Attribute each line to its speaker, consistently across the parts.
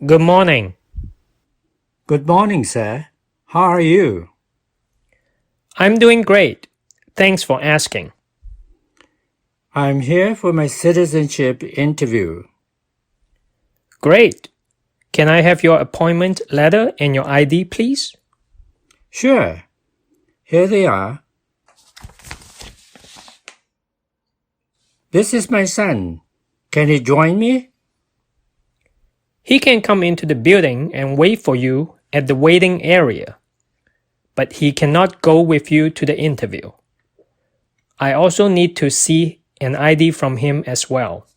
Speaker 1: Good morning.
Speaker 2: Good morning, sir. How are you?
Speaker 1: I'm doing great. Thanks for asking.
Speaker 2: I'm here for my citizenship interview.
Speaker 1: Great. Can I have your appointment letter and your ID, please?
Speaker 2: Sure. Here they are. This is my son. Can he join me?
Speaker 1: He can come into the building and wait for you at the waiting area, but he cannot go with you to the interview. I also need to see an ID from him as well.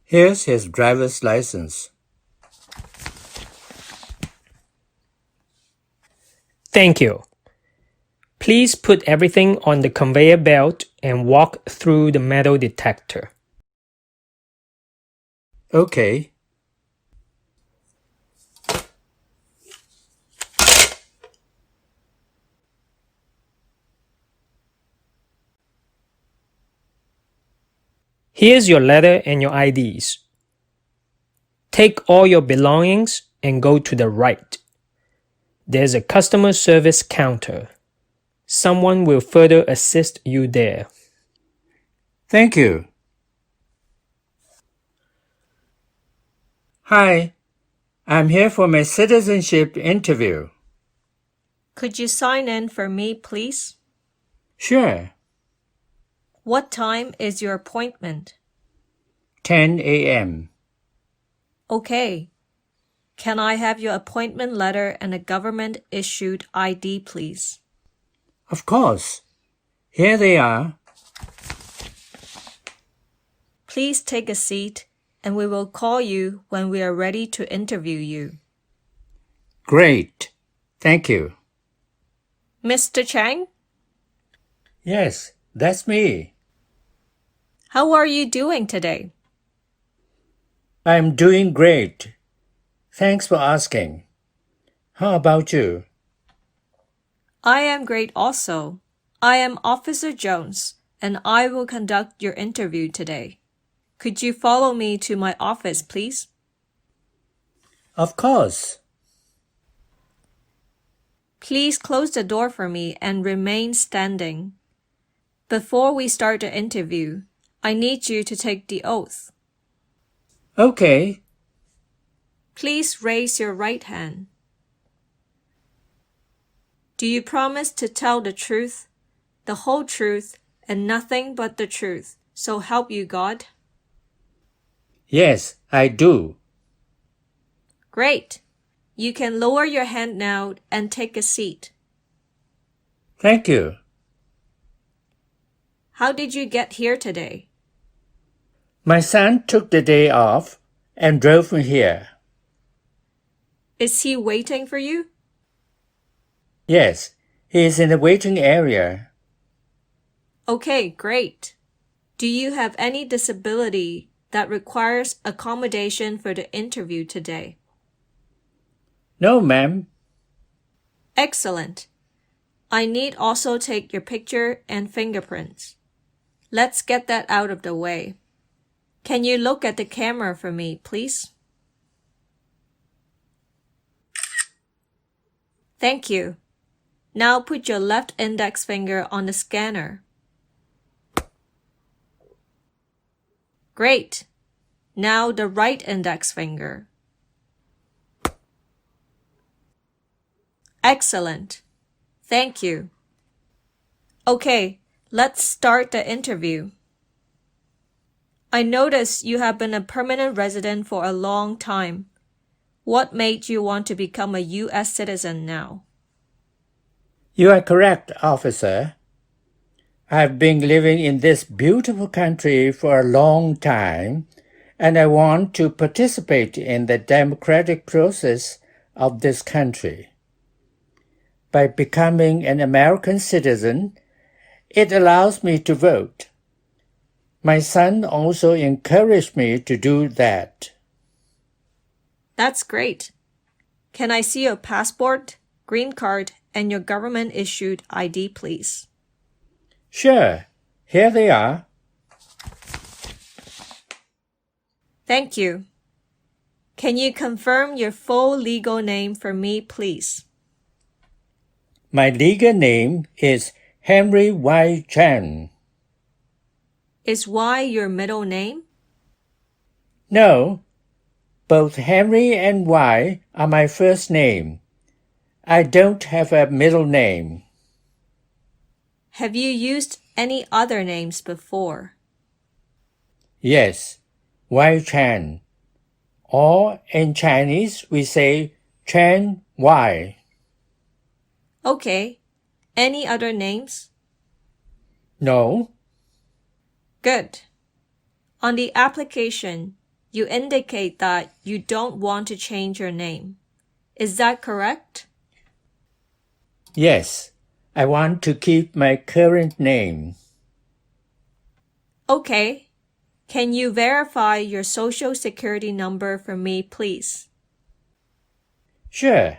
Speaker 2: Here's his driver's license.
Speaker 1: Thank you. Please put everything on the conveyor belt and walk through the metal detector.
Speaker 2: Okay.
Speaker 1: Here's your letter and your IDs. Take all your belongings and go to the right. There's a customer service counter. Someone will further assist you there.
Speaker 2: Thank you. Hi. I'm here for my citizenship interview.
Speaker 3: Could you sign in for me, please?
Speaker 2: Sure.
Speaker 3: What time is your appointment?
Speaker 2: 10 a.m.
Speaker 3: Okay. Can I have your appointment letter and a government-issued ID, please?
Speaker 2: Of course. Here they are.
Speaker 3: Please take a seat, and we will call you when we are ready to interview you.
Speaker 2: Great. Thank you.
Speaker 3: Mr. Chang,
Speaker 2: Yes, that's me.
Speaker 3: how are you doing today?
Speaker 2: I'm doing great. Thanks for asking. How about you?
Speaker 3: I am great also. I am Officer Jones, and I will conduct your interview today. Could you follow me to my office, please?
Speaker 2: Of course.
Speaker 3: Please close the door for me and remain standing. Before we start the interview, I need you to take the oath.
Speaker 2: Okay.
Speaker 3: Please raise your right hand. Do you promise to tell the truth, the whole truth, and nothing but the truth, so help you God?
Speaker 2: Yes, I do.
Speaker 3: Great. You can lower your hand now and take a seat.
Speaker 2: Thank you.
Speaker 3: How did you get here today?
Speaker 2: My son took the day off and drove me here.
Speaker 3: Is he waiting for you?
Speaker 2: Yes, he is in the waiting area.
Speaker 3: Okay, great. Do you have any disability that requires accommodation for the interview today?
Speaker 2: No, ma'am.
Speaker 3: Excellent. I need also take your picture and fingerprints. Let's get that out of the way. Can you look at the camera for me, please? Thank you. Now put your left index finger on the scanner. Great. Now the right index finger. Excellent. Thank you. Okay, let's start the interview. I notice you have been a permanent resident for a long time. What made you want to become a U.S. citizen now?
Speaker 2: You are correct, officer. I've been living in this beautiful country for a long time, and I want to participate in the democratic process of this country. By becoming an American citizen, it allows me to vote. My son also encouraged me to do that.
Speaker 3: That's great. Can I see your passport, green card, and your government-issued ID, please?
Speaker 2: Sure, here they are.
Speaker 3: Thank you. Can you confirm your full legal name for me, please?
Speaker 2: My legal name is Henry Y. Chan.
Speaker 3: Is Y your middle name?
Speaker 2: No, both Henry and Y are my first name. I don't have a middle name.
Speaker 3: Have you used any other names before?
Speaker 2: Yes, Y Chan. Or in Chinese we say Chan Y.
Speaker 3: Okay. Any other names?
Speaker 2: No,
Speaker 3: Good. On the application, you indicate that you don't want to change your name. Is that correct?
Speaker 2: yes, I want to keep my current name.
Speaker 3: Okay. Can you verify your social security number for me, please?
Speaker 2: Sure.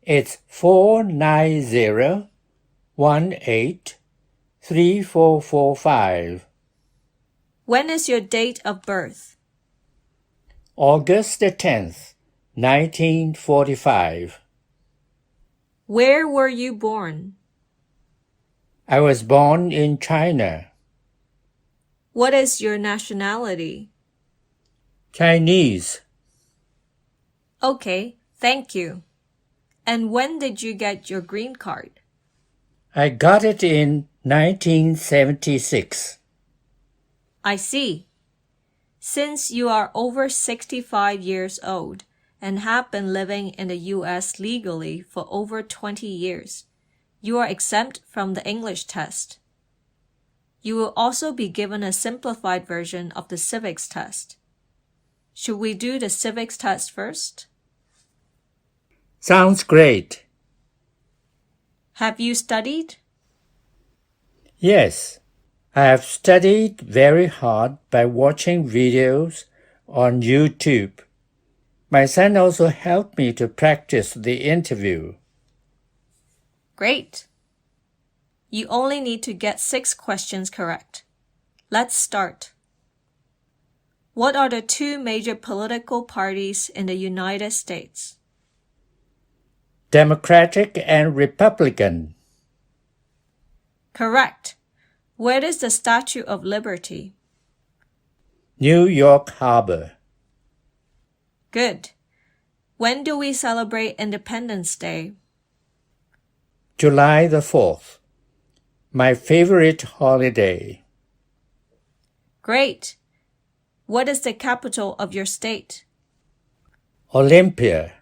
Speaker 2: It's 490183445.
Speaker 3: When is your date of birth?
Speaker 2: August the 10th, 1945.
Speaker 3: Where were you born?
Speaker 2: I was born in China.
Speaker 3: What is your nationality?
Speaker 2: Chinese.
Speaker 3: Okay, thank you. And when did you get your green card?
Speaker 2: I got it in 1976.
Speaker 3: I see. Since you are over 65 years old and have been living in the US legally for over 20 years, you are exempt from the English test. You will also be given a simplified version of the civics test. Should we do the civics test first?
Speaker 2: Sounds great.
Speaker 3: Have you studied?
Speaker 2: Yes, I have studied very hard by watching videos on YouTube. My son also helped me to practice the interview.
Speaker 3: Great. You only need to get 6 questions correct. Let's start. What are the 2 major political parties in the United States?
Speaker 2: Democratic and Republican.
Speaker 3: Correct. Where is the Statue of Liberty?
Speaker 2: New York Harbor.
Speaker 3: Good. When do we celebrate Independence Day?
Speaker 2: July the 4th. My favorite holiday.
Speaker 3: Great. What is the capital of your state?
Speaker 2: Olympia.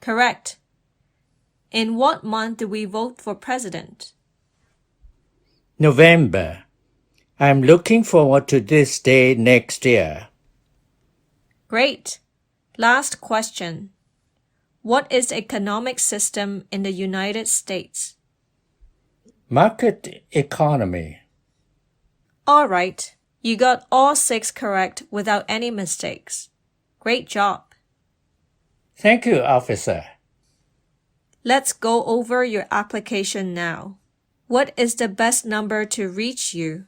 Speaker 3: Correct. In what month do we vote for president?
Speaker 2: November. I'm looking forward to this day next year.
Speaker 3: Great. Last question. What is the economic system in the United States?
Speaker 2: Market economy.
Speaker 3: All right. You got all 6 correct without any mistakes. Great job.
Speaker 2: Thank you, officer.
Speaker 3: Let's go over your application now. What is the best number to reach you?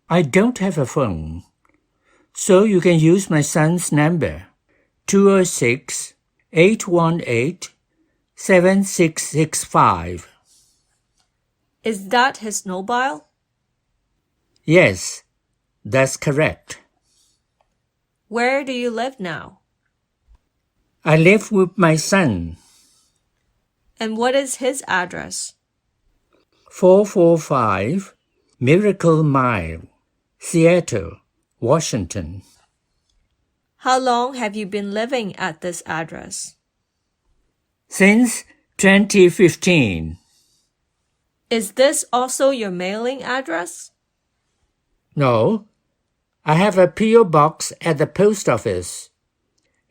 Speaker 2: I don't have a phone, so you can use my son's number, 206-818-7665.
Speaker 3: Is that his mobile?
Speaker 2: Yes, that's correct.
Speaker 3: Where do you live now?
Speaker 2: I live with my son.
Speaker 3: And what is his address?
Speaker 2: 445 Miracle Mile, Seattle, Washington.
Speaker 3: How long have you been living at this address?
Speaker 2: Since 2015.
Speaker 3: Is this also your mailing address?
Speaker 2: No, I have a P.O. box at the post office.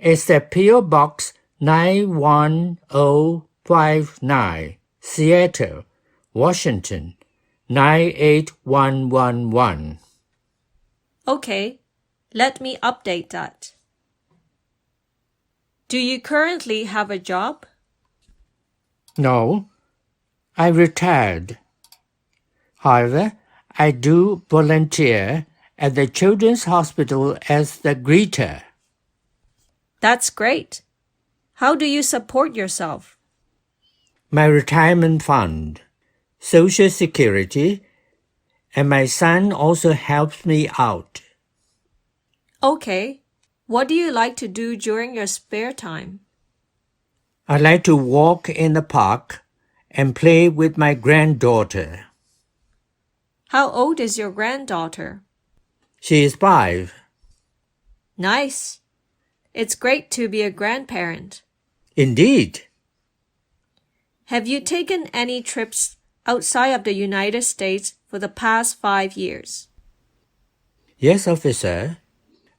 Speaker 2: It's the P.O. Box 91059, Seattle, Washington, 98111.
Speaker 3: Okay, let me update that. Do you currently have a job?
Speaker 2: No, I retired. However, I do volunteer at the Children's Hospital as the greeter.
Speaker 3: That's great. How do you support yourself?
Speaker 2: My retirement fund, Social Security, and my son also helps me out.
Speaker 3: Okay. What do you like to do during your spare time?
Speaker 2: I like to walk in the park and play with my granddaughter.
Speaker 3: How old is your granddaughter?
Speaker 2: She is 5.
Speaker 3: Nice. It's great to be a grandparent.
Speaker 2: Indeed.
Speaker 3: Have you taken any trips outside of the United States for the past 5 years?
Speaker 2: Yes, officer.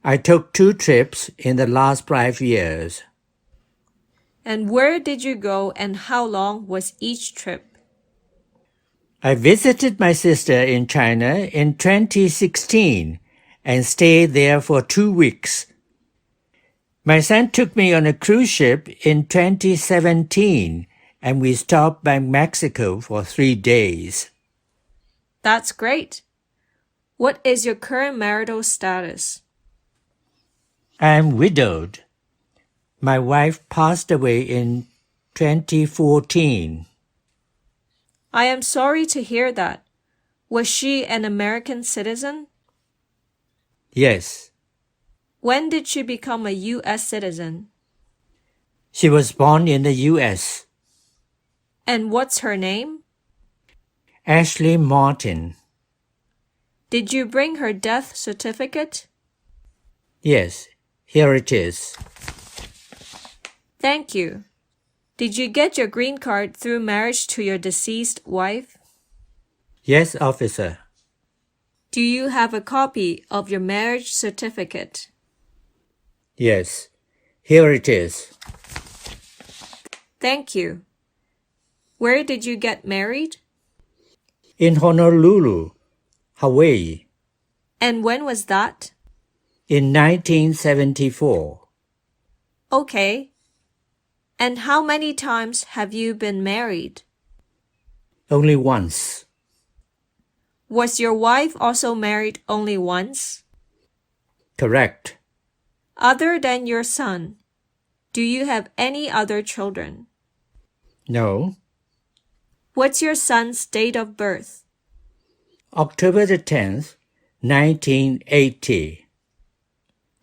Speaker 2: I took 2 trips in the last 5 years.
Speaker 3: And where did you go and how long was each trip?
Speaker 2: I visited my sister in China in 2016 and stayed there for 2 weeks. My son took me on a cruise ship in 2017 and we stopped by Mexico for 3 days.
Speaker 3: That's great. What is your current marital status?
Speaker 2: I am widowed. My wife passed away in 2014.
Speaker 3: I am sorry to hear that. Was she an American citizen?
Speaker 2: Yes.
Speaker 3: When did she become a US citizen?
Speaker 2: She was born in the US.
Speaker 3: And what's her name?
Speaker 2: Ashley Martin.
Speaker 3: Did you bring her death certificate?
Speaker 2: Yes, here it is.
Speaker 3: Thank you. Did you get your green card through marriage to your deceased wife?
Speaker 2: Yes, officer.
Speaker 3: Do you have a copy of your marriage certificate?
Speaker 2: Yes, here it is.
Speaker 3: Thank you. Where did you get married?
Speaker 2: In Honolulu, Hawaii,
Speaker 3: And when was that?
Speaker 2: in 1974.
Speaker 3: Okay. And how many times have you been married?
Speaker 2: Only once.
Speaker 3: Was your wife also married only once?
Speaker 2: Correct.
Speaker 3: Other than your son, do you have any other children?
Speaker 2: No.
Speaker 3: What's your son's date of birth?
Speaker 2: October the 10th, 1980.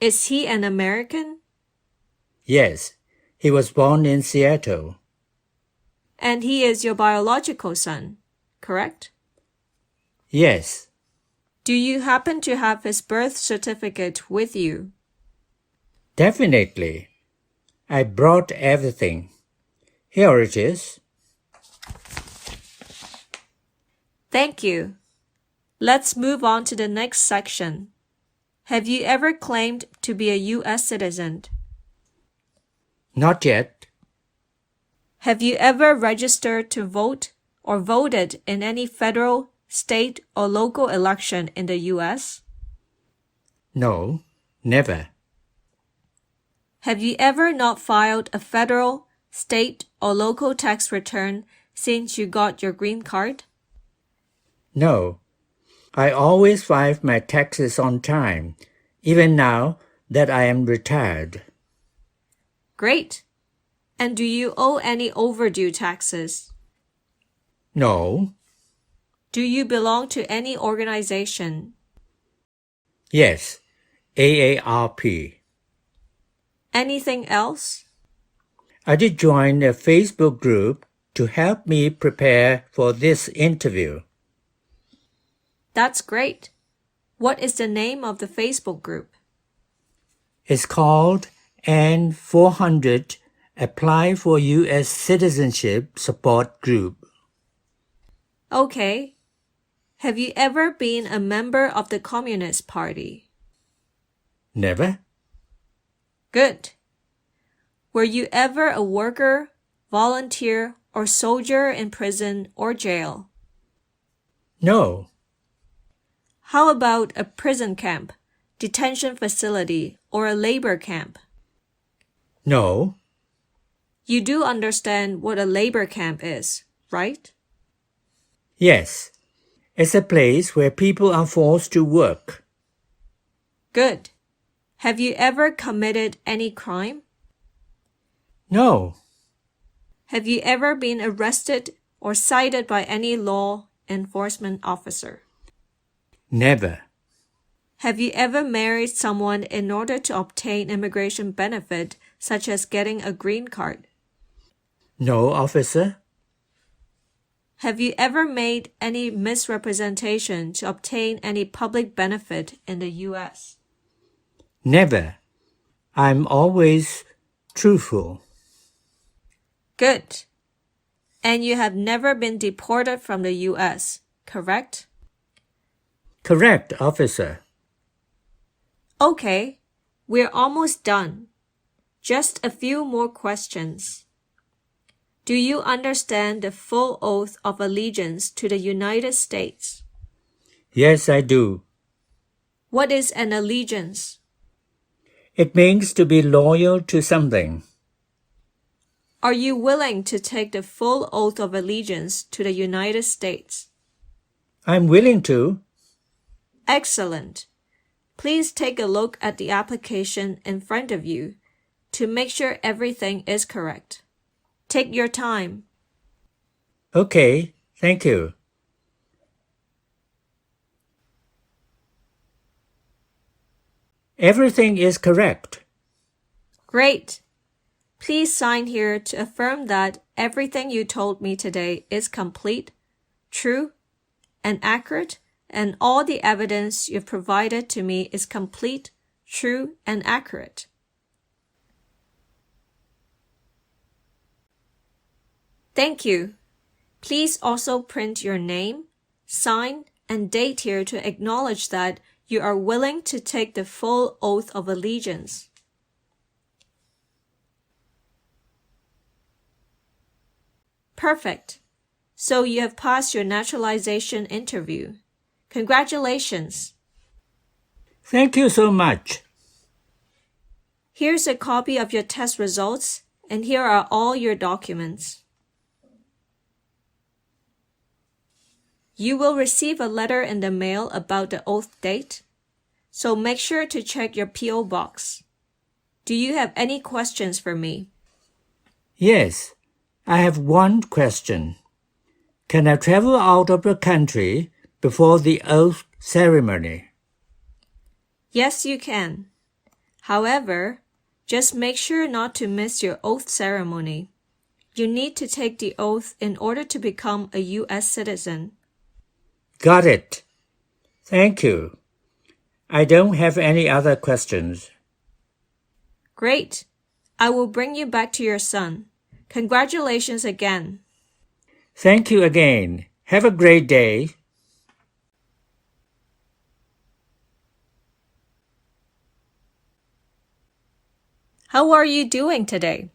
Speaker 3: Is he an American?
Speaker 2: Yes, he was born in Seattle.
Speaker 3: And he is your biological son, correct?
Speaker 2: Yes.
Speaker 3: Do you happen to have his birth certificate with you?
Speaker 2: Definitely. I brought everything. Here it is.
Speaker 3: Thank you. Let's move on to the next section. Have you ever claimed to be a U.S. citizen?
Speaker 2: Not yet.
Speaker 3: Have you ever registered to vote or voted in any federal, state, or local election in the U.S.?
Speaker 2: No, never.
Speaker 3: Have you ever not filed a federal, state, or local tax return since you got your green card?
Speaker 2: No. I always file my taxes on time, even now that I am retired.
Speaker 3: Great. And do you owe any overdue taxes?
Speaker 2: No.
Speaker 3: Do you belong to any organization?
Speaker 2: Yes, AARP.
Speaker 3: Anything else?
Speaker 2: I did join a Facebook group to help me prepare for this interview.
Speaker 3: That's great. What is the name of the Facebook group?
Speaker 2: It's called N400 Apply for US Citizenship Support Group.
Speaker 3: Okay. Have you ever been a member of the Communist Party?
Speaker 2: Never?
Speaker 3: Good. Were you ever a worker, volunteer, or soldier in prison or jail?
Speaker 2: No.
Speaker 3: How about a prison camp, detention facility, or a labor camp?
Speaker 2: No.
Speaker 3: You do understand what a labor camp is, right?
Speaker 2: Yes. It's a place where people are forced to work.
Speaker 3: Good. Have you ever committed any crime?
Speaker 2: No.
Speaker 3: Have you ever been arrested or cited by any law enforcement officer?
Speaker 2: Never.
Speaker 3: Have you ever married someone in order to obtain immigration benefit, such as getting a green card?
Speaker 2: No, officer.
Speaker 3: Have you ever made any misrepresentation to obtain any public benefit in the U.S.?
Speaker 2: Never. I'm always truthful.
Speaker 3: Good. And you have never been deported from the U.S., correct?
Speaker 2: Correct, officer.
Speaker 3: Okay, we're almost done. Just a few more questions. Do you understand the full oath of allegiance to the United States?
Speaker 2: Yes, I do.
Speaker 3: What is an allegiance?
Speaker 2: It means to be loyal to something.
Speaker 3: Are you willing to take the full oath of allegiance to the United States?
Speaker 2: I'm willing to.
Speaker 3: Excellent. Please take a look at the application in front of you to make sure everything is correct. Take your time.
Speaker 2: Okay, thank you. Everything is correct.
Speaker 3: Great. Please sign here to affirm that everything you told me today is complete, true, and accurate, and all the evidence you've provided to me is complete, true, and accurate. Thank you. Please also print your name, sign, and date here to acknowledge that you are willing to take the full oath of allegiance. Perfect. So you have passed your naturalization interview. Congratulations.
Speaker 2: Thank you so much.
Speaker 3: Here's a copy of your test results, and here are all your documents. You will receive a letter in the mail about the oath date, so make sure to check your P.O. box. Do you have any questions for me?
Speaker 2: Yes, I have one question. Can I travel out of the country before the oath ceremony?
Speaker 3: Yes, you can. However, just make sure not to miss your oath ceremony. You need to take the oath in order to become a U.S. citizen.
Speaker 2: Got it. Thank you. I don't have any other questions.
Speaker 3: Great. I will bring you back to your son. Congratulations again.
Speaker 2: Thank you again. Have a great day.
Speaker 3: How are you doing today?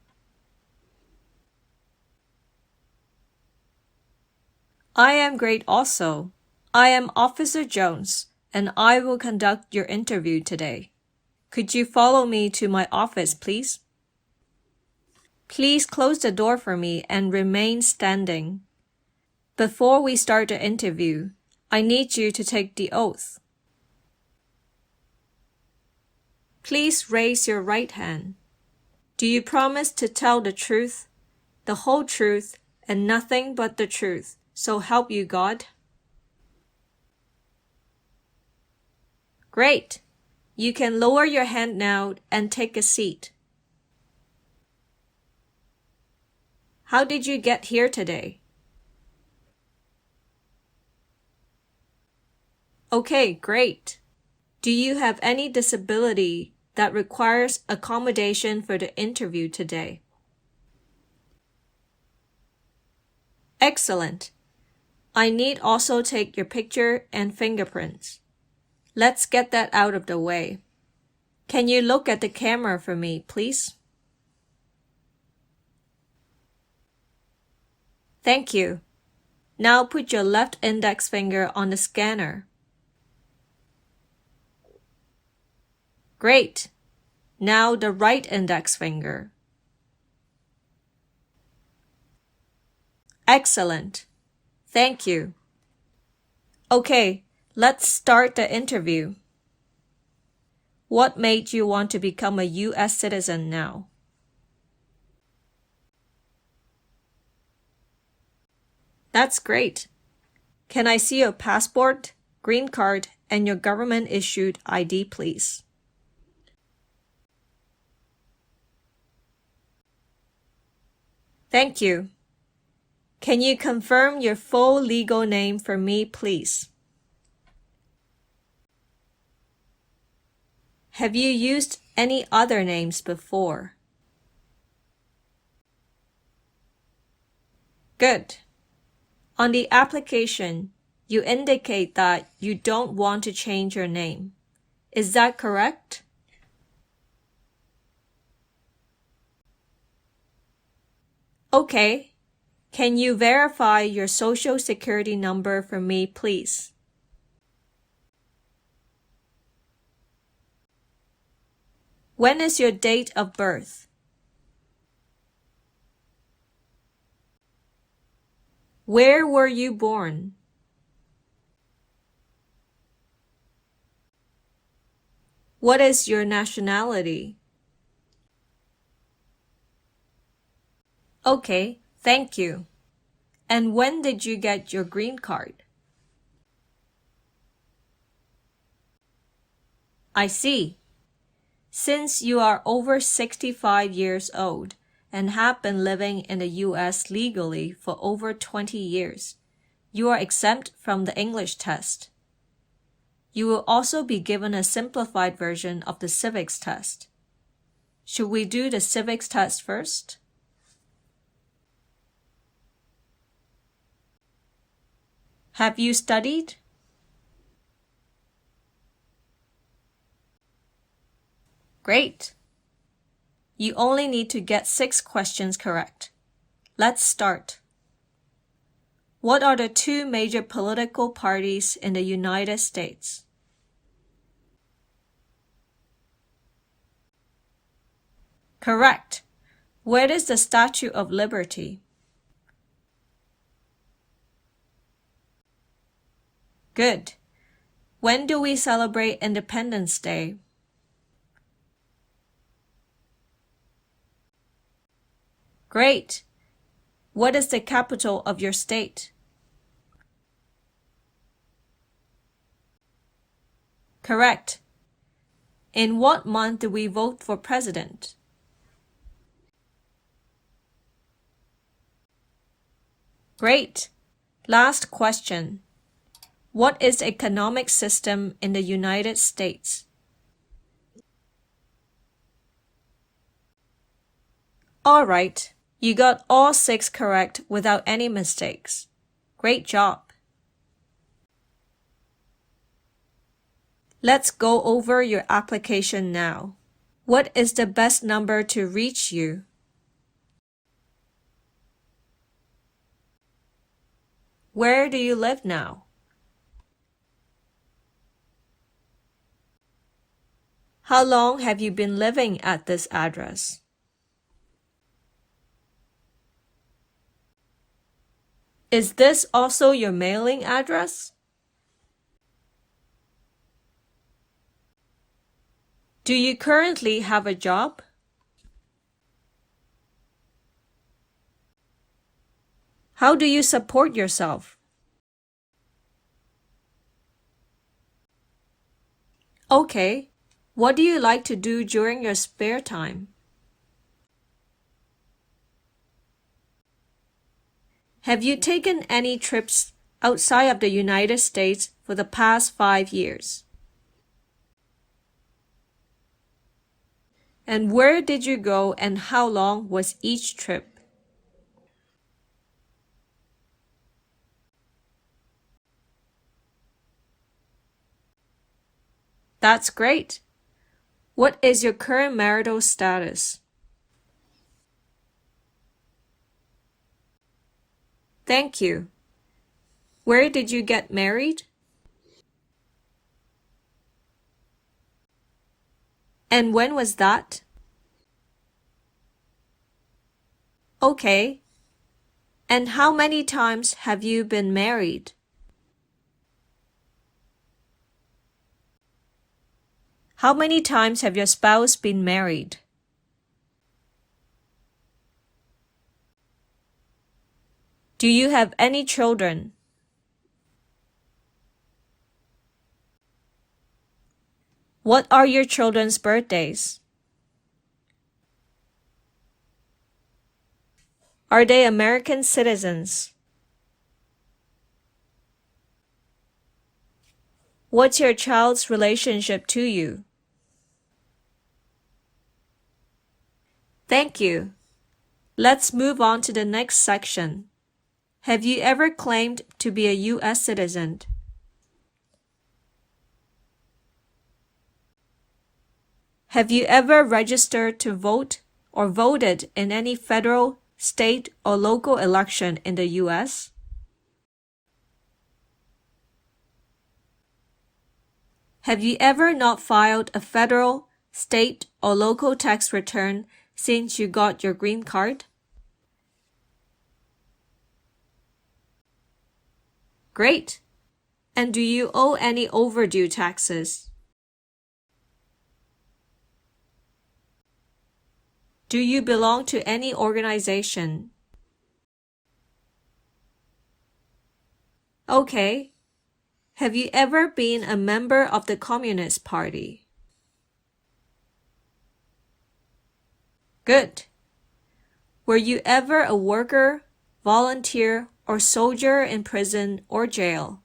Speaker 3: I am great also. I am Officer Jones, and I will conduct your interview today. Could you follow me to my office, please? Please close the door for me and remain standing. Before we start the interview, I need you to take the oath. Please raise your right hand. Do you promise to tell the truth, the whole truth, and nothing but the truth, so help you God? Great! You can lower your hand now and take a seat. How did you get here today? Okay, great. Do you have any disability that requires accommodation for the interview today? Excellent. I need also take your picture and fingerprints. Let's get that out of the way. Can you look at the camera for me, please? Thank you. Now put your left index finger on the scanner. Great. Now the right index finger. Excellent. Thank you. Okay, let's start the interview. What made you want to become a U.S. citizen now? That's great. Can I see your passport, green card, and your government-issued ID, please? Thank you. Can you confirm your full legal name for me, please? Have you used any other names before? Good. On the application, you indicate that you don't want to change your name. Is that correct? Okay. Can you verify your social security number for me, please? When is your date of birth? Where were you born? What is your nationality? Okay, thank you. And when did you get your green card? I see. Since you are over 65 years old and have been living in the US legally for over 20 years, you are exempt from the English test. You will also be given a simplified version of the civics test. Should we do the civics test first? Have you studied? Great. You only need to get 6 questions correct. Let's start. What are the 2 major political parties in the United States? Correct. Where is the Statue of Liberty? Good. When do we celebrate Independence Day? Great. What is the capital of your state? Correct. In what month do we vote for president? Great. Last question. What is the economic system in the United States? All right. You got all 6 correct without any mistakes. Great job. Let's go over your application now. What is the best number to reach you? Where do you live now? How long have you been living at this address? Is this also your mailing address? Do you currently have a job? How do you support yourself? Okay. What do you like to do during your spare time? Have you taken any trips outside of the United States for the past 5 years? And where did you go and how long was each trip? That's great. What is your current marital status? Thank you. Where did you get married? And when was that? Okay. And how many times have you been married? How many times have your spouse been married? Do you have any children? What are your children's birthdays? Are they American citizens? What's your child's relationship to you? Thank you. Let's move on to the next section. Have you ever claimed to be a US citizen? Have you ever registered to vote or voted in any federal, state, or local election in the US? Have you ever not filed a federal, state, or local tax return since you got your green card? Great! And do you owe any overdue taxes? Do you belong to any organization? Okay. Have you ever been a member of the Communist Party? Good. Were you ever a worker, volunteer, or soldier in prison or jail?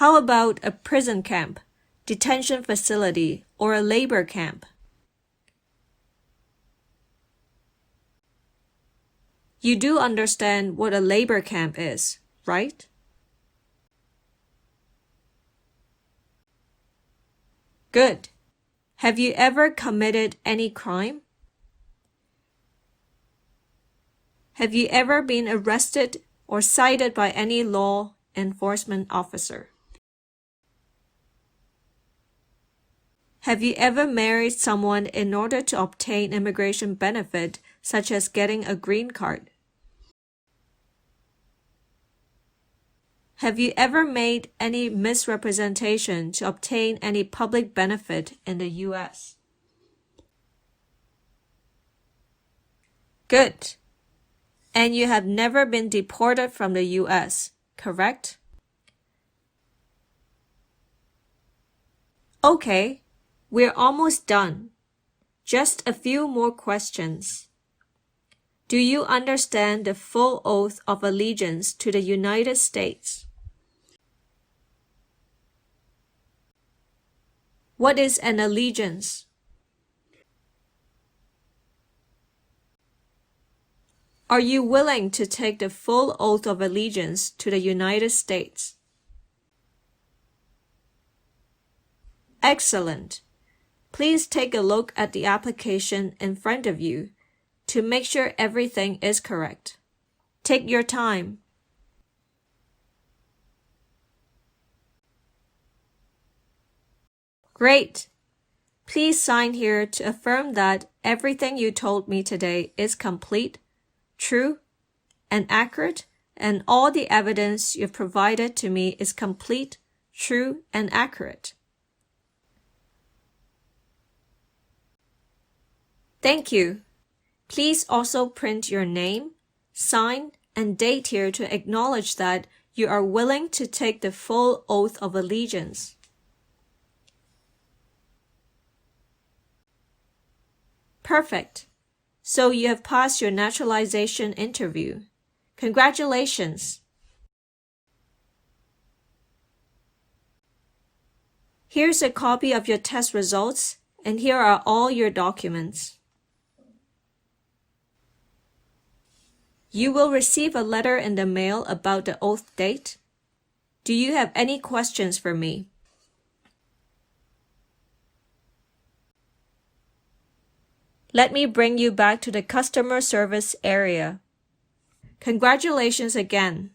Speaker 3: How about a prison camp, detention facility, or a labor camp? You do understand what a labor camp is, right? Good. Have you ever committed any crime? Have you ever been arrested or cited by any law enforcement officer? Have you ever married someone in order to obtain immigration benefit, such as getting a green card? Have you ever made any misrepresentation to obtain any public benefit in the US? Good. And you have never been deported from the US, correct? Okay, we're almost done. Just a few more questions. Do you understand the full oath of allegiance to the United States? What is an allegiance? Are you willing to take the full oath of allegiance to the United States? Excellent. Please take a look at the application in front of you to make sure everything is correct. Take your time. Great! Please sign here to affirm that everything you told me today is complete, true, and accurate, and all the evidence you've provided to me is complete, true, and accurate. Thank you. Please also print your name, sign, and date here to acknowledge that you are willing to take the full oath of allegiance. Perfect. So you have passed your naturalization interview. Congratulations. Here's a copy of your test results, and here are all your documents. You will receive a letter in the mail about the oath date. Do you have any questions for me? Let me bring you back to the customer service area. Congratulations again.